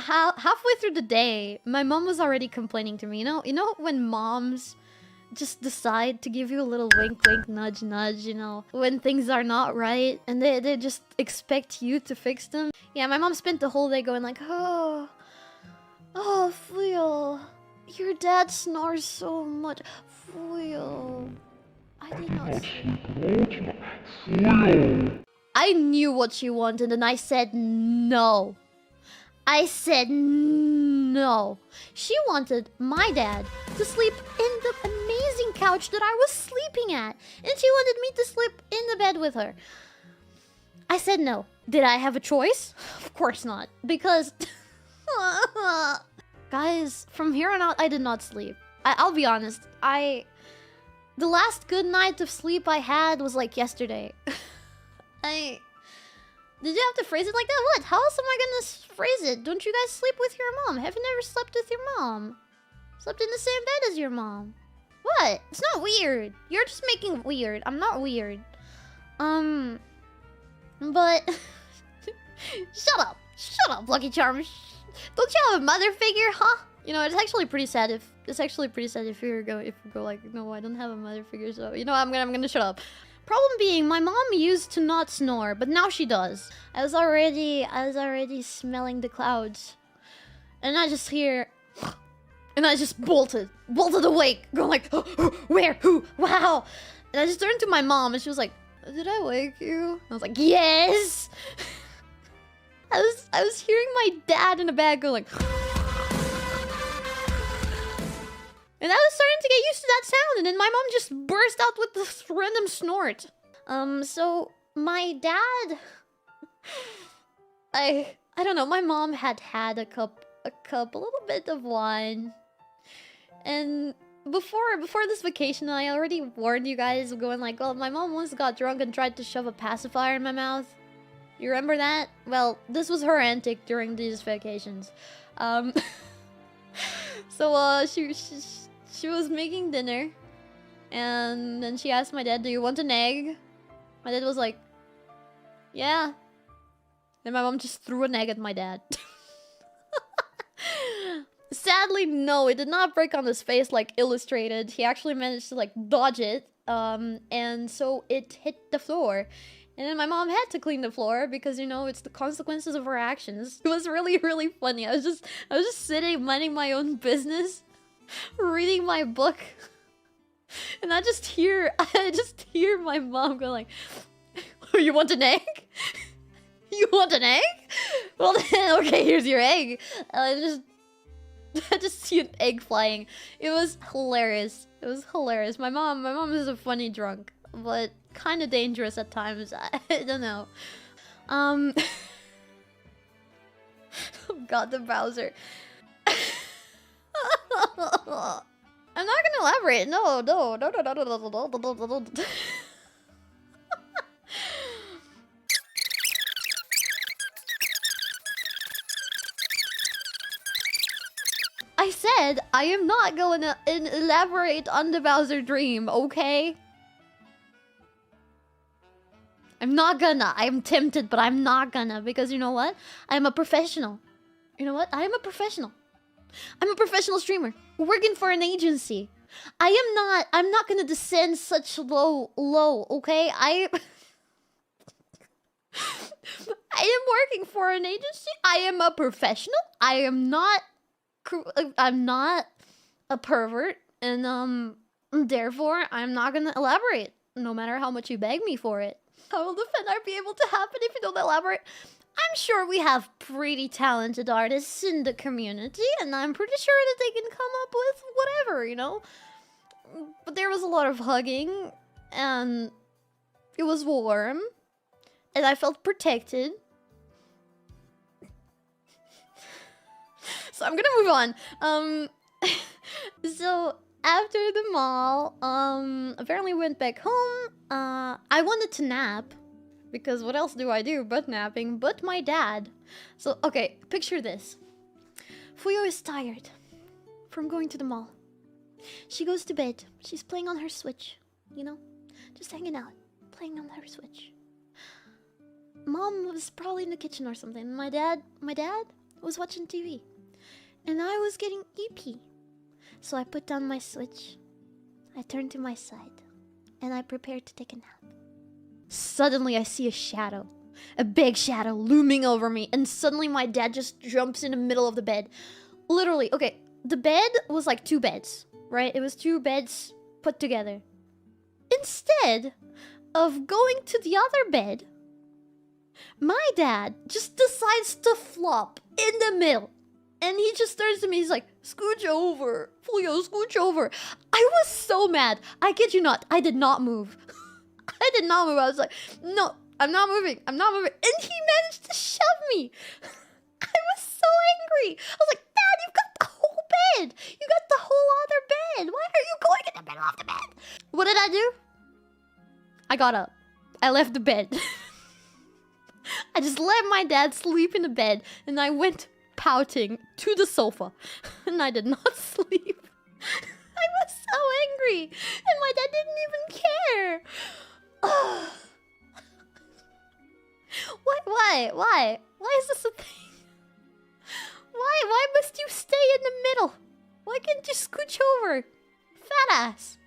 halfway through the day, my mom was already complaining to me. You know when moms just decide to give you a little wink, wink, nudge, nudge, you know, when things are not right, and they just expect you to fix them. Yeah, my mom spent the whole day going like, oh, Fuyo, your dad snores so much. Fuyo, I did not sleep. I knew what she wanted, and I said no. I said no. She wanted my dad to sleep in the amazing couch that I was sleeping at. And she wanted me to sleep in the bed with her. I said no. Did I have a choice? Of course not. Because... Guys, from here on out, I did not sleep. I'll be honest. The last good night of sleep I had was like yesterday. Did you have to phrase it like that? What? How else am I gonna phrase it? Don't you guys sleep with your mom? Have you never slept with your mom? Slept in the same bed as your mom? What? It's not weird. You're just making it weird. I'm not weird. But... Shut up. Shut up, Lucky Charms. Don't you have a mother figure, huh? You know, it's actually pretty sad if... you go like, no, I don't have a mother figure, so... You know, I'm gonna shut up. Problem being, my mom used to not snore, but now she does. I was already smelling the clouds. And I just hear... And I just bolted awake, going like, where, who, wow. And I just turned to my mom and she was like, did I wake you? I was like, yes. I was hearing my dad in the back go like... And I was starting to get used to that sound, and then my mom just burst out with this random snort. So my dad... I don't know, my mom had a little bit of wine. And before this vacation, I already warned you guys going like, well, my mom once got drunk and tried to shove a pacifier in my mouth. You remember that? Well, this was her antic during these vacations. So, she was making dinner, and then she asked my dad, do you want an egg? My dad was like, yeah. And my mom just threw an egg at my dad. Sadly, no, it did not break on his face like illustrated. He actually managed to like dodge it, and so it hit the floor. And then my mom had to clean the floor because, you know, it's the consequences of her actions. It was really, really funny. I was just sitting, minding my own business, reading my book, and I just hear my mom go like, you want an egg? You want an egg? Well then, okay, here's your egg. I just see an egg flying. It was hilarious. It was hilarious. My mom is a funny drunk, but kind of dangerous at times. I don't know. Oh God, the Bowser. I'm not gonna elaborate. No. I said I am not going to elaborate on the Bowser dream, okay? I'm not gonna. I'm tempted, but I'm not gonna, because you know what? I'm a professional. You know what? I am a professional. I'm a professional streamer working for an agency. I'm not gonna descend such low, okay? I am working for an agency. I am a professional. I'm not a pervert, and therefore I'm not gonna elaborate, no matter how much you beg me for it. How will the fan art be able to happen if you don't elaborate? I'm sure we have pretty talented artists in the community, and I'm pretty sure that they can come up with whatever, you know? But there was a lot of hugging, and it was warm, and I felt protected. So I'm gonna move on. So after the mall, apparently went back home. I wanted to nap, because what else do I do but napping? But my dad. So, okay, picture this. Fuyo is tired from going to the mall. She goes to bed. She's playing on her Switch, you know? Just hanging out, playing on her Switch. Mom was probably in the kitchen or something. My dad was watching TV. And I was getting EP. So I put down my Switch. I turned to my side. And I prepared to take a nap. Suddenly I see a shadow. A big shadow looming over me. And suddenly my dad just jumps in the middle of the bed. Literally, okay, the bed was like 2 beds, right? It was 2 beds put together. Instead of going to the other bed, my dad just decides to flop in the middle. And he just turns to me, he's like, scooch over. Fuyo, scooch over. I was so mad. I kid you not, I did not move. I did not move. I was like, no, I'm not moving. I'm not moving. And he managed to shove me. I was so angry. I was like, Dad, you've got the whole bed. You got the whole other bed. Why are you going in the middle of the bed? What did I do? I got up. I left the bed. I just let my dad sleep in the bed. And I went pouting to the sofa. And I did not sleep. I was so angry. And my dad didn't even care. Why? Why is this a thing? Why must you stay in the middle? Why can't you scooch over? Fat ass.